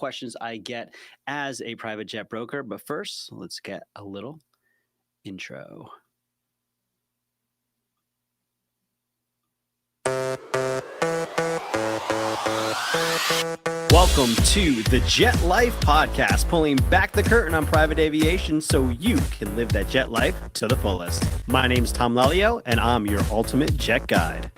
questions I get as a private jet broker. But first, let's get a little intro. Welcome to the JetLife podcast, pulling back the curtain on private aviation so you can live that jet life to the fullest. My name is Tom Lelyo, and I'm your ultimate jet guide.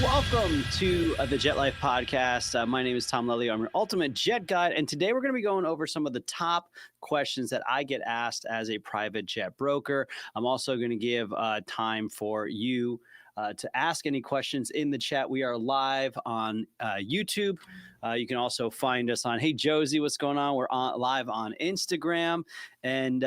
Welcome to the JetLife podcast. My name is Tom Lelyo. I'm your ultimate jet guide, and today we're going to be going over some of the top questions that I get asked as a private jet broker. I'm also going to give time for you to ask any questions in the chat. We are live on YouTube. You can also find us on, hey, Josie, what's going on? We're live on Instagram and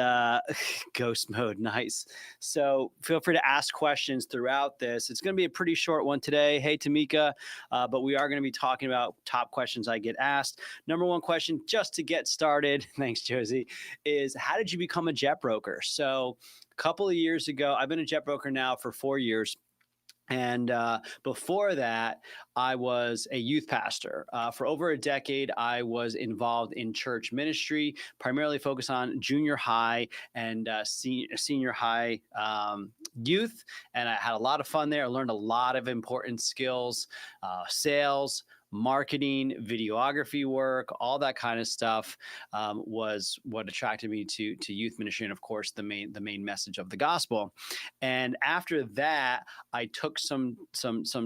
ghost mode. Nice. So feel free to ask questions throughout this. It's going to be a pretty short one today. Hey, Tamika, but we are going to be talking about top questions I get asked. Number one question, just to get started, thanks, Josie, is how did you become a jet broker? So a couple of years ago, I've been a jet broker now for 4 years. And before that, I was a youth pastor. For over a decade, I was involved in church ministry, primarily focused on junior high and senior high youth. And I had a lot of fun there. I learned a lot of important skills, sales, marketing, videography work, all that kind of stuff was what attracted me to youth ministry, and of course the main message of the gospel. And after that, I took some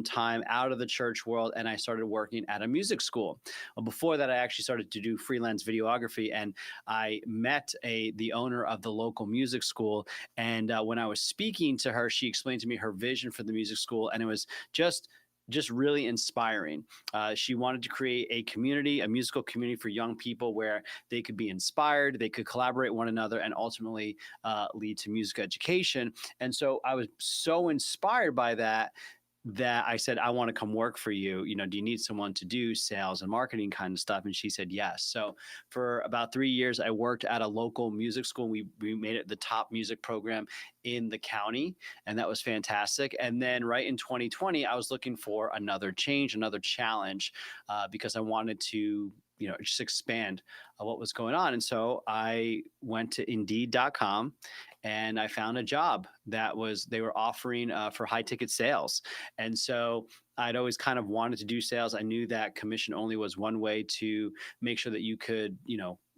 time out of the church world and I started working at a music school. Well, before that, I actually started to do freelance videography, and I met the owner of the local music school. And when I was speaking to her, she explained to me her vision for the music school, and it was just really inspiring. She wanted to create a community, a musical community for young people where they could be inspired, they could collaborate one another, and ultimately lead to music education. And so I was so inspired by that I said, I want to come work for you. You know, do you need someone to do sales and marketing kind of stuff? And she said, yes. So for about 3 years, I worked at a local music school. We made it the top music program in the county, and that was fantastic. And then right in 2020, I was looking for another change, another challenge, because I wanted to just expand what was going on. And so I went to Indeed.com and I found a job they were offering for high ticket sales. And so I'd always kind of wanted to do sales. I knew that commission only was one way to make sure that you could,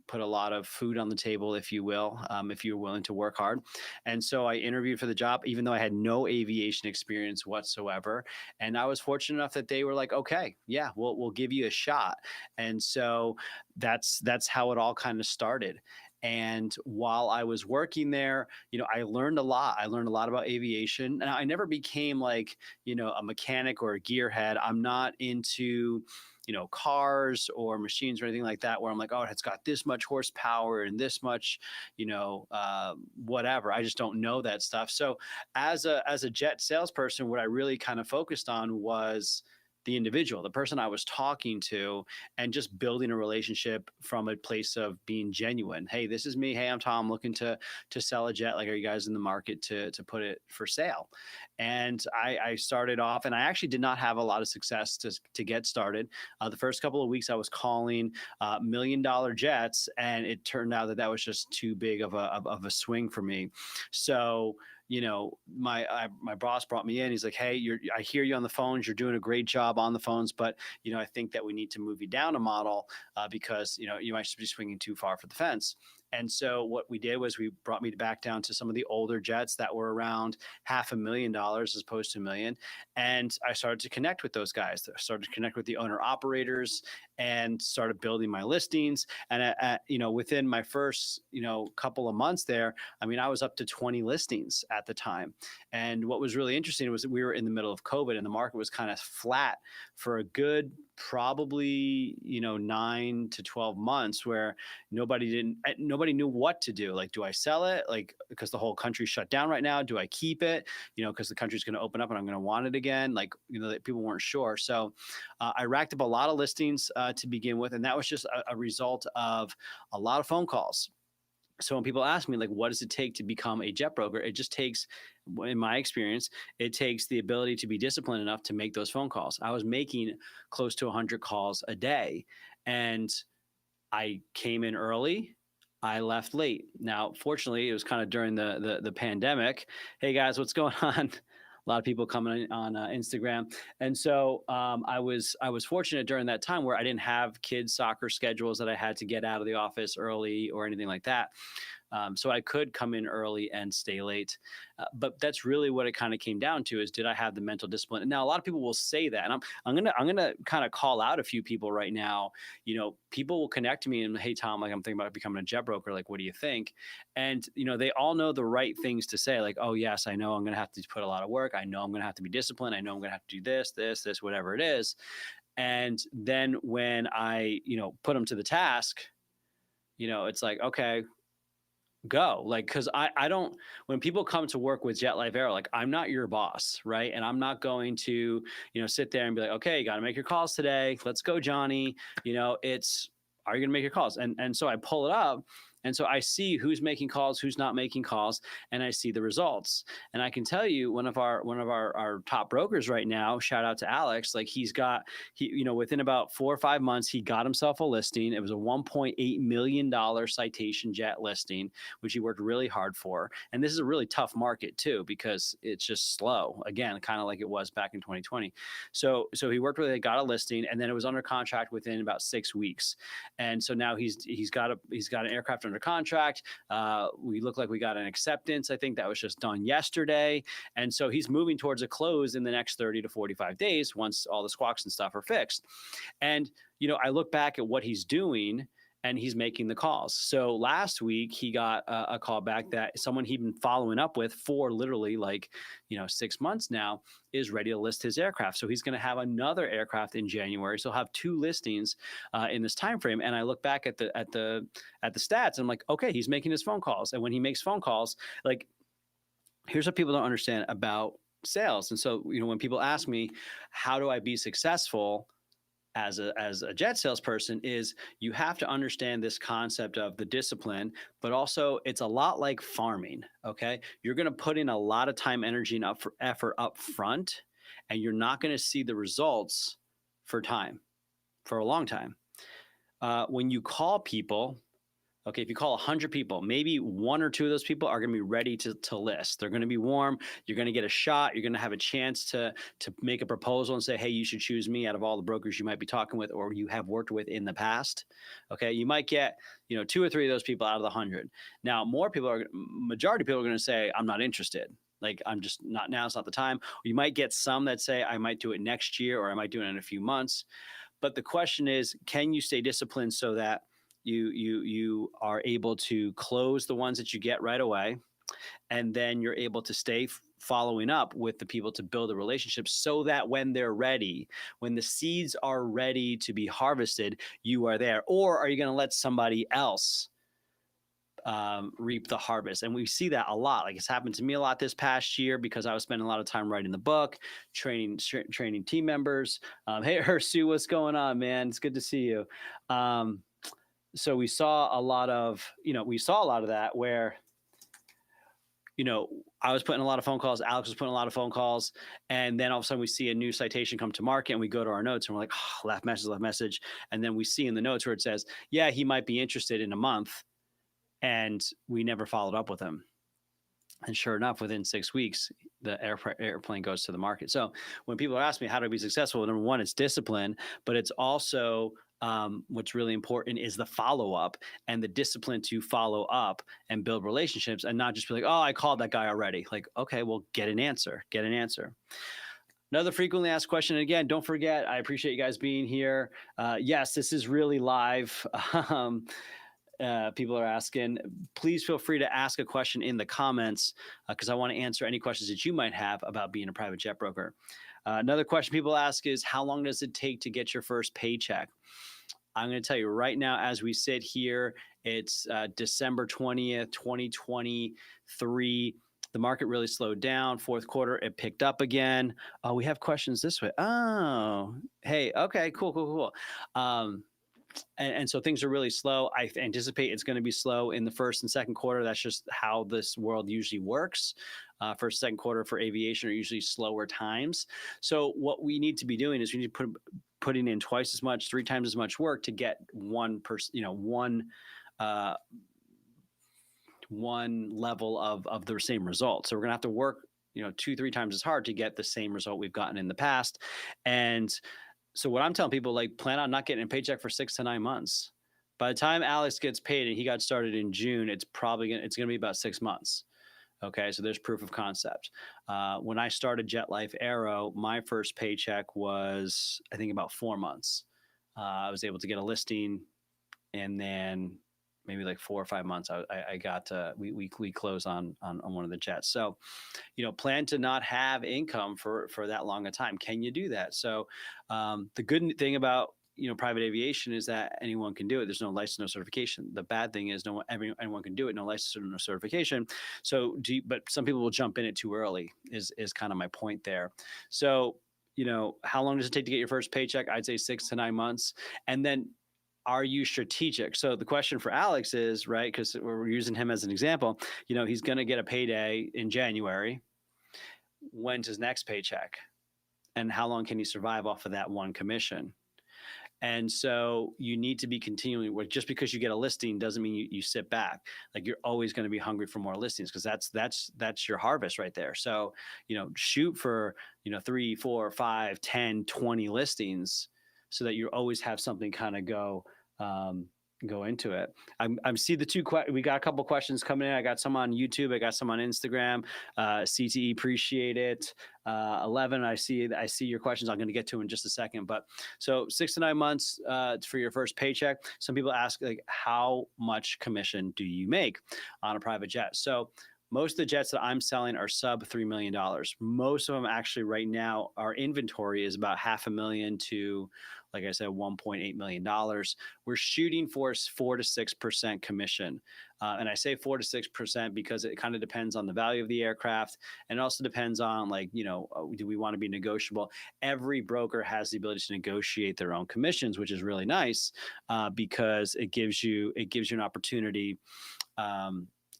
put a lot of food on the table, if you will, if you're willing to work hard. And so I interviewed for the job, even though I had no aviation experience whatsoever. And I was fortunate enough that they were like, okay, yeah, we'll give you a shot. And so that's how it all kind of started. And while I was working there, I learned a lot. I learned a lot about aviation, and I never became like, a mechanic or a gearhead. I'm not into cars or machines or anything like that, where I'm like, oh, it's got this much horsepower and this much, whatever. I just don't know that stuff. So as a jet salesperson, what I really kind of focused on was the individual, the person I was talking to, and just building a relationship from a place of being genuine. Hey, this is me. Hey, I'm Tom, looking to sell a jet. Like, are you guys in the market to put it for sale? And I started off, and I actually did not have a lot of success to get started. The first couple of weeks I was calling $1 million jets, and it turned out that was just too big of a swing for me. So my boss brought me in. He's like, hey, I hear you on the phones. You're doing a great job on the phones, but I think that we need to move you down a model because you might be swinging too far for the fence. And so what we did was we brought me back down to some of the older jets that were around $500,000 as opposed to $1 million. And I started to connect with those guys. I started to connect with the owner operators and started building my listings. And within my first, couple of months there, I was up to 20 listings at the time. And what was really interesting was that we were in the middle of COVID and the market was kind of flat for a good, probably, 9 to 12 months, where nobody knew what to do. Like, do I sell it? Like, because the whole country shut down right now. Do I keep it? Because the country's going to open up and I'm going to want it again. Like, people weren't sure. So I racked up a lot of listings to begin with. And that was just a result of a lot of phone calls. So when people ask me, like, what does it take to become a jet broker? It just takes, in my experience, it takes the ability to be disciplined enough to make those phone calls. I was making close to 100 calls a day, and I came in early. I left late. Now, fortunately, it was kind of during the pandemic. Hey guys, what's going on? A lot of people coming on Instagram, and so I was fortunate during that time where I didn't have kids' soccer schedules that I had to get out of the office early or anything like that. So I could come in early and stay late. But that's really what it kind of came down to, is did I have the mental discipline? And now a lot of people will say that, and I'm gonna kind of call out a few people right now. You know, people will connect to me and, hey Tom, like, I'm thinking about becoming a jet broker. Like, what do you think? And you know, they all know the right things to say. Like, oh yes, I know I'm gonna have to put a lot of work. I know I'm gonna have to be disciplined. I know I'm gonna have to do this, whatever it is. And then when I, you know, put them to the task, you know, it's like, okay, go. Like, because I don't, when people come to work with JetLife Aero, like, I'm not your boss, right? And I'm not going to, you know, sit there and be like, okay, you got to make your calls today, let's go, Johnny. You know, it's, are you going to make your calls? And so I pull it up, and so I see who's making calls, who's not making calls, and I see the results. And I can tell you, one of our top brokers right now, shout out to Alex, like, he, you know, within about 4 or 5 months, he got himself a listing. It was a $1.8 million citation jet listing, which he worked really hard for. And this is a really tough market too, because it's just slow, again, kind of like it was back in 2020. So he worked really, got a listing, and then it was under contract within about 6 weeks. And so now he's got an aircraft under contract. We look like we got an acceptance. I think that was just done yesterday. And so he's moving towards a close in the next 30 to 45 days once all the squawks and stuff are fixed. And, you know, I look back at what he's doing, and he's making the calls. So last week he got a call back that someone he'd been following up with for literally, like, you know, 6 months now, is ready to list his aircraft. So he's going to have another aircraft in January. So he'll have 2 listings in this time frame. And I look back at the stats, and I'm like, okay, he's making his phone calls. And when he makes phone calls, like, here's what people don't understand about sales. And so, you know, when people ask me, how do I be successful as a jet salesperson, is you have to understand this concept of the discipline, but also it's a lot like farming. Okay. You're going to put in a lot of time, energy, and effort up front, and you're not going to see the results for a long time. When you call people, okay, if you call 100 people, maybe 1 or 2 of those people are going to be ready to list. They're going to be warm. You're going to get a shot. You're going to have a chance to make a proposal and say, hey, you should choose me out of all the brokers you might be talking with or you have worked with in the past. Okay, you might get, you know, 2 or 3 of those people out of the 100. Now, majority of people are going to say, I'm not interested. Like, I'm just not, now it's not the time. Or you might get some that say, I might do it next year, or I might do it in a few months. But the question is, can you stay disciplined so that you are able to close the ones that you get right away, and then you're able to stay following up with the people to build a relationship, so that when they're ready, when the seeds are ready to be harvested, you are there? Or are you going to let somebody else reap the harvest? And we see that a lot. Like, it's happened to me a lot this past year, because I was spending a lot of time writing the book, training team members. Hey, Sue, what's going on, man? It's good to see you. So we saw a lot of that where, you know, I was putting a lot of phone calls, Alex was putting a lot of phone calls, and then all of a sudden we see a new citation come to market, and we go to our notes and we're like, oh, left message. And then we see in the notes where it says, yeah, he might be interested in a month. And we never followed up with him. And sure enough, within 6 weeks, the airplane goes to the market. So when people ask me how to be successful, number one, it's discipline, but it's also what's really important is the follow-up and the discipline to follow up and build relationships, and not just be like, oh, I called that guy already. Like, okay, well, get an answer. Another frequently asked question. And again, don't forget, I appreciate you guys being here. Yes, this is really live. People are asking, please feel free to ask a question in the comments, because I want to answer any questions that you might have about being a private jet broker. Another question people ask is, how long does it take to get your first paycheck? I'm going to tell you right now, as we sit here, it's December 20th, 2023. The market really slowed down. Fourth quarter, it picked up again. Oh, we have questions this way. Oh, hey, okay, cool. and so things are really slow. I anticipate it's going to be slow in the first and second quarter. That's just how this world usually works. First, second quarter for aviation are usually slower times. So what we need to be doing is we need to putting in twice as much, 3 times as much work to get one level of the same result. So we're gonna have to work 2-3 times as hard to get the same result we've gotten in the past. And so what I'm telling people, like, plan on not getting a paycheck for 6 to 9 months. By the time Alex gets paid, and he got started in June, it's gonna be about 6 months. Okay, so there's proof of concept. When I started JetLife Aero, my first paycheck was, I think, about 4 months. I was able to get a listing, and then maybe like 4 or 5 months, I got we closed on one of the jets. So, plan to not have income for that long a time. Can you do that? So, the good thing about private aviation is that anyone can do it. There's no license, no certification. The bad thing is anyone can do it, no license, no certification. So but some people will jump in it too early is kind of my point there. So, how long does it take to get your first paycheck? I'd say 6 to 9 months. And then, are you strategic? So the question for Alex is, right, because we're using him as an example, he's going to get a payday in January. When's his next paycheck? And how long can he survive off of that one commission? And so you need to be continually, just because you get a listing doesn't mean you sit back. Like, you're always going to be hungry for more listings, because that's your harvest right there. So, shoot for, 3, 4, 5, 10, 20 listings, so that you always have something kind of go into it. I'm see we got a couple questions coming in. I got some on YouTube. I got some on Instagram. CTE, appreciate it. 11, I see your questions. I'm going to get to in just a second. But so 6 to 9 months for your first paycheck. Some people ask, like, how much commission do you make on a private jet? So most of the jets that I'm selling are sub $3 million. Most of them, actually, right now, our inventory is about $500,000 to, like I said, $1.8 million. We're shooting for 4 to 6% commission. And I say 4 to 6% because it kind of depends on the value of the aircraft. And it also depends on, do we want to be negotiable? Every broker has the ability to negotiate their own commissions, which is really nice, because it gives you an opportunity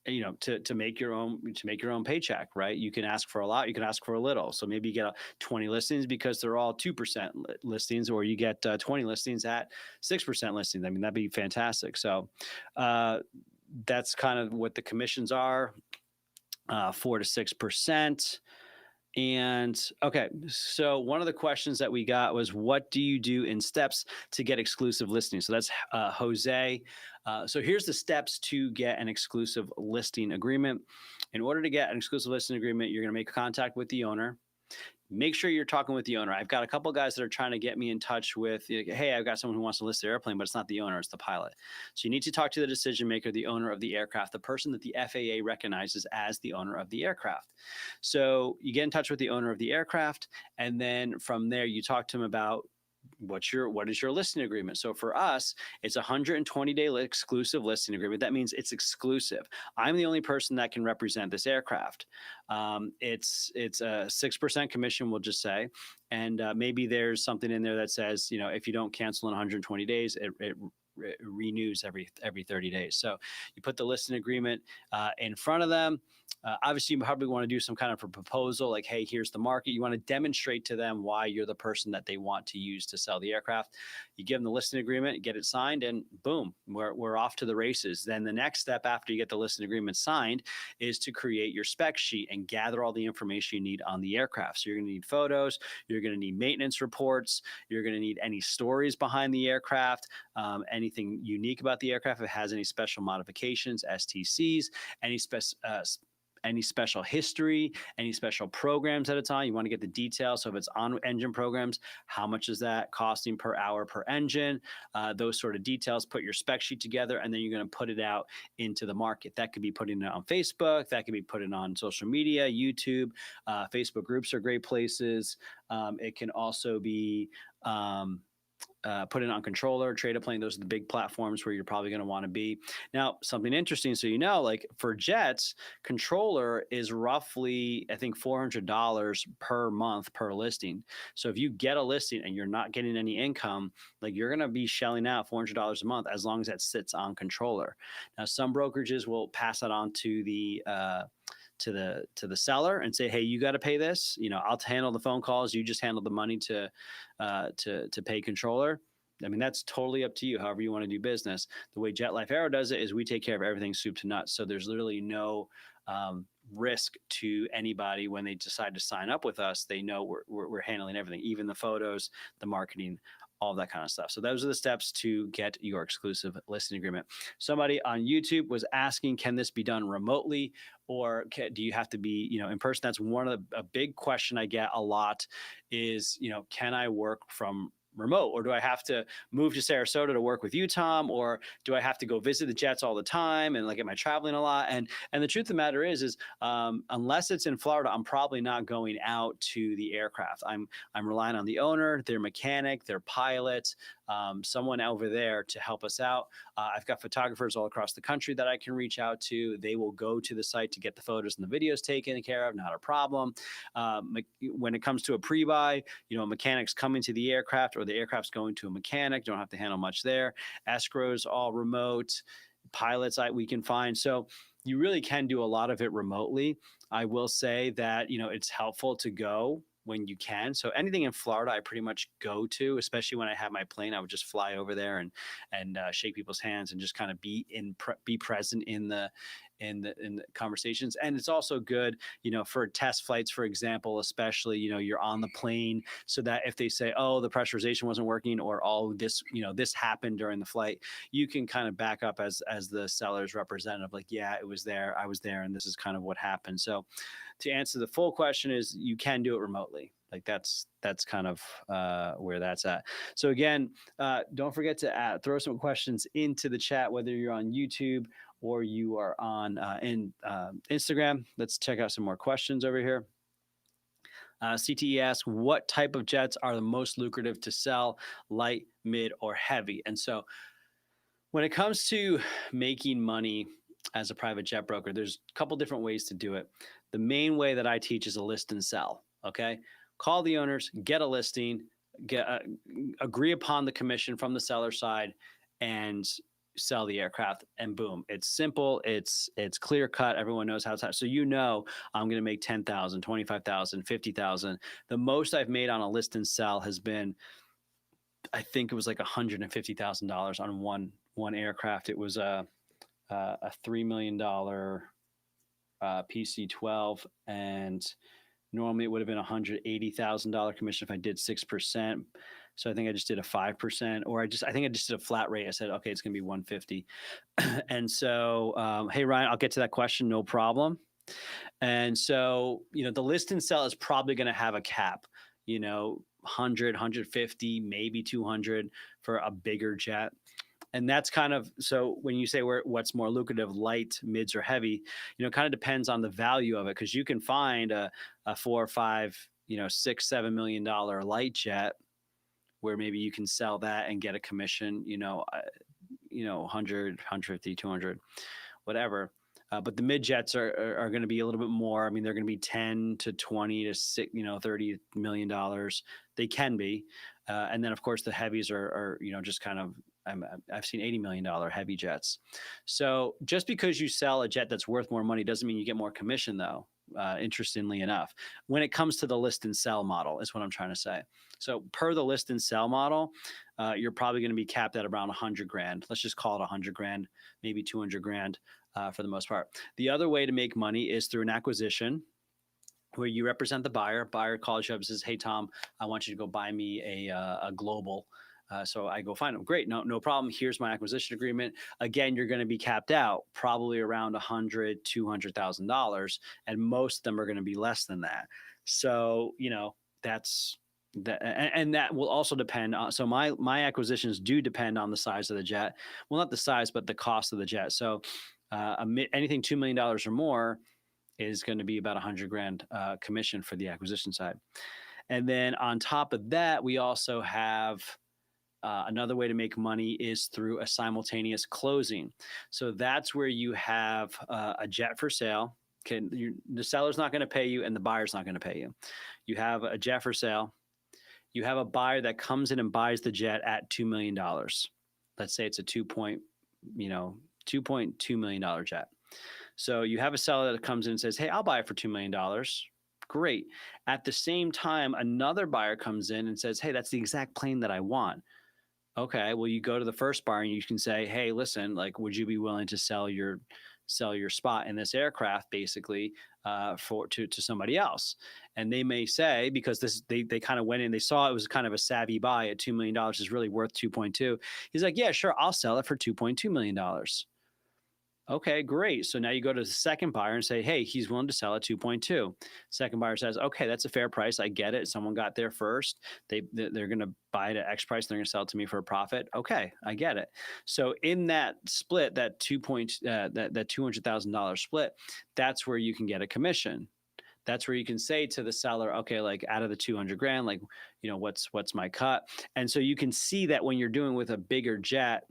to make your own paycheck, right? You can ask for a lot, you can ask for a little. So maybe you get 20 listings because they're all 2% listings, or you get 20 listings at 6% listings. I mean, that'd be fantastic. So that's kind of what the commissions are, 4 to 6%. And okay, so one of the questions that we got was, what do you do in steps to get exclusive listings? So that's Jose. So here's the steps to get an exclusive listing agreement. In order to get an exclusive listing agreement, you're going to make contact with the owner. Make sure you're talking with the owner. I've got a couple of guys that are trying to get me in touch with, hey, I've got someone who wants to list the airplane, but it's not the owner, it's the pilot. So you need to talk to the decision maker, the owner of the aircraft, the person that the FAA recognizes as the owner of the aircraft. So you get in touch with the owner of the aircraft, and then from there you talk to him about what is your listing agreement. So for us, it's a 120-day exclusive listing agreement. That means it's exclusive. I'm the only person that can represent this aircraft. It's a 6% commission, we'll just say, and maybe there's something in there that says, if you don't cancel in 120 days, it renews every 30 days. So you put the listing agreement in front of them. Obviously, you probably want to do some kind of a proposal, like, hey, here's the market. You want to demonstrate to them why you're the person that they want to use to sell the aircraft. You give them the listing agreement, get it signed, and boom, we're off to the races. Then the next step after you get the listing agreement signed is to create your spec sheet and gather all the information you need on the aircraft. So you're going to need photos, you're going to need maintenance reports, you're going to need any stories behind the aircraft, anything unique about the aircraft, if it has any special modifications, STCs, any special history, any special programs that it's on. You want to get the details. So if it's on engine programs, how much is that costing per hour per engine? Those sort of details. Put your spec sheet together, and then you're going to put it out into the market. That could be putting it on Facebook. That could be putting it on social media, YouTube. Facebook groups are great places. It can also be put it on Controller, Trade a Plane. Those are the big platforms where you're probably going to want to be. Now, something interesting, so you know, like for jets, Controller is roughly, I think, $400 per month per listing. So if you get a listing and you're not getting any income, like you're going to be shelling out $400 a month as long as that sits on Controller. Now, some brokerages will pass that on to the seller and say, hey, you got to pay this. I'll handle the phone calls. You just handle the money to pay Controller. I mean, that's totally up to you, however you want to do business. The way JetLife Aero does it is we take care of everything soup to nuts. So there's literally no risk to anybody when they decide to sign up with us. They know we're handling everything, even the photos, the marketing, all that kind of stuff. So those are the steps to get your exclusive listing agreement. Somebody on YouTube was asking, can this be done remotely, or do you have to be, in person? That's a big question I get a lot is, can I work from remote, or do I have to move to Sarasota to work with you, Tom, or do I have to go visit the jets all the time, and like, am I traveling a lot? And the truth of the matter is unless it's in Florida, I'm probably not going out to the aircraft. I'm relying on the owner, their mechanic, their pilot, someone over there to help us out. I've got photographers all across the country that I can reach out to. They will go to the site to get the photos and the videos taken care of, not a problem. When it comes to a pre-buy, a mechanic's coming to the aircraft, or the aircraft's going to a mechanic. Don't have to handle much there. Escrows all remote. Pilots we can find. So you really can do a lot of it remotely. I will say that, it's helpful to go when you can. So anything in Florida, I pretty much go to, especially when I have my plane. I would just fly over there and shake people's hands and just kind of be present in the conversations. And it's also good, for test flights, for example, especially, you're on the plane, so that if they say, oh, the pressurization wasn't working, or oh, this happened during the flight, you can kind of back up as the seller's representative, like, yeah, it was there, I was there, and this is kind of what happened. So to answer the full question is, you can do it remotely. Like that's kind of where that's at. So again, don't forget to throw some questions into the chat, whether you're on YouTube or you are on Instagram. Let's check out some more questions over here. CTE asks, what type of jets are the most lucrative to sell, light, mid, or heavy? And so when it comes to making money as a private jet broker, there's a couple different ways to do it. The main way that I teach is a list and sell. Okay. Call the owners, get a listing, agree upon the commission from the seller side, and sell the aircraft, and boom, it's simple, it's clear cut, everyone knows how to. So I'm going to make 10,000, 25,000, 50,000. The most I've made on a list and sell has been, I think it was like $150,000 on one aircraft. It was a $3 million PC-12, and normally it would have been $180,000 commission if I did 6%. So I think I just did a 5%, or I think I just did a flat rate. I said, okay, it's going to be 150. And so, hey, Ryan, I'll get to that question. No problem. And so, the list and sell is probably going to have a cap, 100, 150, maybe 200 for a bigger jet. And that's kind of, so when you say what's more lucrative, light, mids, or heavy, kind of depends on the value of it. Cause you can find a 4 or 5, $6, $7 million light jet, where maybe you can sell that and get a commission, 100, 150, 200, whatever. But the mid jets are going to be a little bit more. I mean, they're going to be 10 to 20 to $30 million. They can be. And then of course the heavies are just kind of, I've seen $80 million heavy jets. So just because you sell a jet that's worth more money doesn't mean you get more commission, though. Interestingly enough, when it comes to the list and sell model, is what I'm trying to say. So per the list and sell model, you're probably going to be capped at around 100 grand. Let's just call it 100 grand, maybe 200 grand for the most part. The other way to make money is through an acquisition, where you represent the buyer. Buyer calls you up and says, hey, Tom, I want you to go buy me a global. So I go find them. Great. No problem. Here's my acquisition agreement. Again, you're going to be capped out probably around $100,000, $200,000, and most of them are going to be less than that. So, that's that. And that will also depend on, so my acquisitions do depend on the size of the jet. Well, not the size, but the cost of the jet. So anything $2 million or more is going to be about 100 grand commission for the acquisition side. And then on top of that, we also have Another way to make money is through a simultaneous closing. So that's where you have a jet for sale. The seller's not going to pay you and the buyer's not going to pay you. You have a jet for sale. You have a buyer that comes in and buys the jet at $2 million. Let's say it's a $2.2 million jet. So you have a seller that comes in and says, hey, I'll buy it for $2 million. Great. At the same time, another buyer comes in and says, hey, that's the exact plane that I want. Okay, well, you go to the first buyer and you can say, hey, listen, like, would you be willing to sell your spot in this aircraft basically to somebody else? And they may say, because they kind of went in, they saw it was kind of a savvy buy at $2 million is really worth 2.2. He's like, yeah, sure, I'll sell it for $2.2 million. Okay, great. So now you go to the second buyer and say, hey, he's willing to sell at 2.2. Second buyer says, okay, that's a fair price. I get it. Someone got there first. They're going to buy it at X price. They're going to sell it to me for a profit. Okay, I get it. So in that split, that $200,000 split, that's where you can get a commission. That's where you can say to the seller, okay, like out of the 200 grand, like, what's my cut? And so you can see that when you're doing with a bigger jet,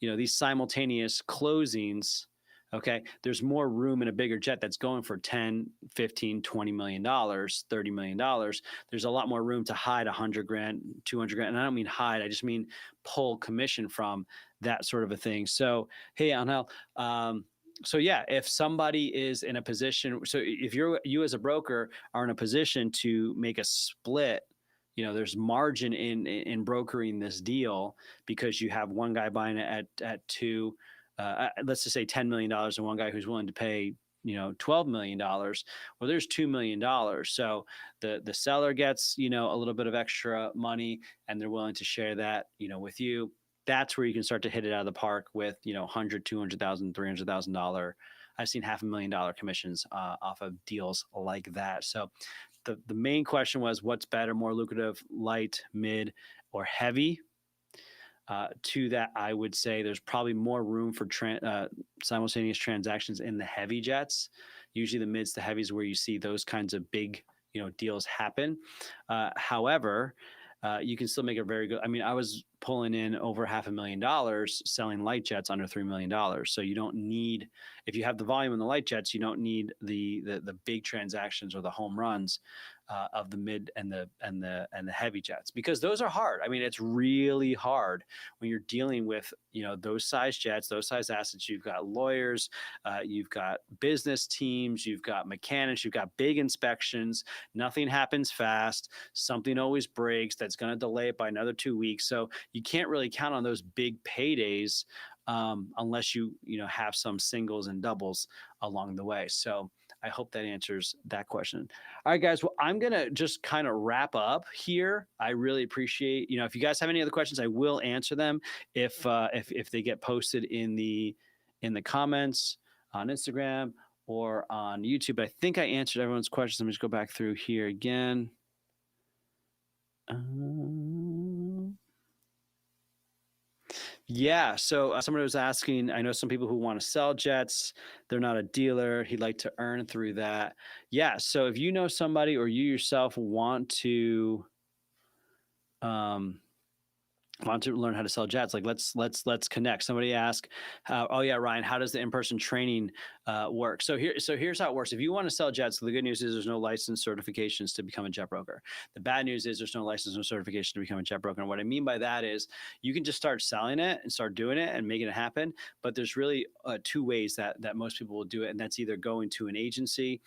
these simultaneous closings, okay, there's more room in a bigger jet that's going for 10, 15, $20 million, $30 million. There's a lot more room to hide 100 grand, 200 grand. And I don't mean hide, I just mean pull commission from that sort of a thing. So, hey, Angel, so yeah, if somebody is in a position, so if you as a broker are in a position to make a split, there's margin in brokering this deal because you have one guy buying it at two, let's just say $10 million, and one guy who's willing to pay, $12 million. Well, there's $2 million. So the seller gets, a little bit of extra money and they're willing to share that, with you. That's where you can start to hit it out of the park with, $100,000, $200,000, $300,000. I've seen $500,000 commissions off of deals like that. So the main question was, what's better, more lucrative, light, mid, or heavy? To that, I would say there's probably more room for simultaneous transactions in the heavy jets. Usually the mids to heavies where you see those kinds of big, deals happen. However, you can still make a very good, I was pulling in over $500,000 selling light jets under $3 million. So you don't need, if you have the volume in the light jets, you don't need the big transactions or the home runs of the mid and the heavy jets, because those are hard. It's really hard when you're dealing with, those size jets, those size assets. You've got lawyers, you've got business teams, you've got mechanics, you've got big inspections. Nothing happens fast. Something always breaks. That's going to delay it by another 2 weeks. So you can't really count on those big paydays unless you have some singles and doubles along the way. So I hope that answers that question. All right, guys. Well, I'm going to just kind of wrap up here. I really appreciate, if you guys have any other questions, I will answer them if they get posted in the comments on Instagram or on YouTube. I think I answered everyone's questions. Let me just go back through here again. Yeah. So somebody was asking, I know some people who want to sell jets. They're not a dealer. He'd like to earn through that. Yeah. So if you know somebody or you yourself want to learn how to sell jets, like let's connect. Somebody asked, oh yeah, Ryan, how does the in-person training work? So here's how it works. If you want to sell jets, the good news is there's no license certifications to become a jet broker. The bad news is there's no license or certification to become a jet broker. And what I mean by that is you can just start selling it and start doing it and making it happen. But there's really two ways that most people will do it. And that's either going to an agency,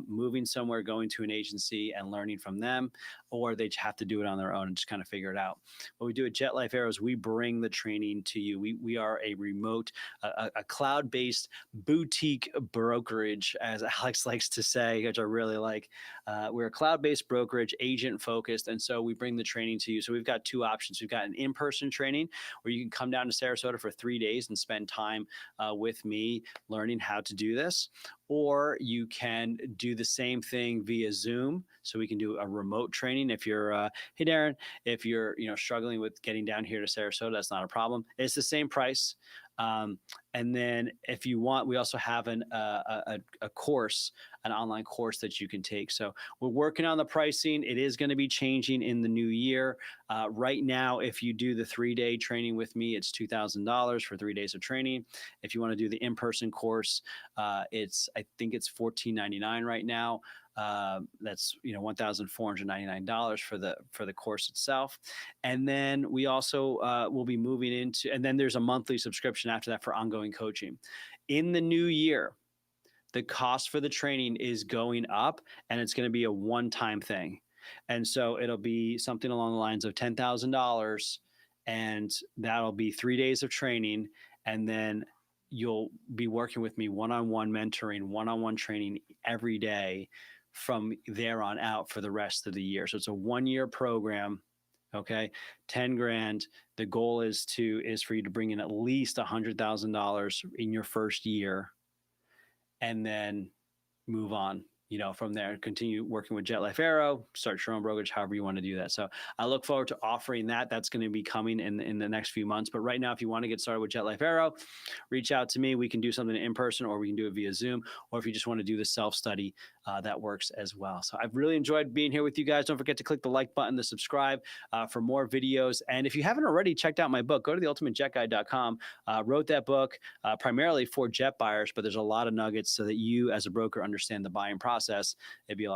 moving somewhere, going to an agency and learning from them, or they have to do it on their own and just kind of figure it out. What we do at JetLife Aero is we bring the training to you. We are a remote, a cloud-based boutique brokerage, as Alex likes to say, which I really like. We're a cloud-based brokerage, agent-focused, and so we bring the training to you. So we've got two options. We've got an in-person training where you can come down to Sarasota for 3 days and spend time with me learning how to do this. Or you can do the same thing via Zoom. So we can do a remote training training. If you're, hey Darren, if you're struggling with getting down here to Sarasota, that's not a problem. It's the same price. And then if you want, we also have a course, an online course that you can take. So we're working on the pricing. It is going to be changing in the new year. Right now, if you do the 3-day training with me, it's $2,000 for 3 days of training. If you want to do the in-person course, I think it's $1,499 right now. That's $1,499 for the course itself. And then we also will be moving into, and then there's a monthly subscription after that for ongoing coaching. In the new year, the cost for the training is going up, and it's going to be a one-time thing. And so it'll be something along the lines of $10,000, and that'll be 3 days of training. And then you'll be working with me one-on-one mentoring, one-on-one training every day from there on out for the rest of the year. So it's a 1-year program. Okay, 10 grand. The goal is for you to bring in at least $100,000 in your first year, and then move on, from there, continue working with JetLife Aero, start your own brokerage, however you want to do that. So I look forward to offering that. That's going to be coming in the next few months. But right now, if you want to get started with JetLife Aero, reach out to me. We can do something in person, or we can do it via Zoom. Or if you just want to do the self-study, that works as well. So I've really enjoyed being here with you guys. Don't forget to click the like button, to subscribe for more videos. And if you haven't already checked out my book, go to theultimatejetguide.com. Wrote that book primarily for jet buyers, but there's a lot of nuggets so that you as a broker understand the buying process. It'd be a lot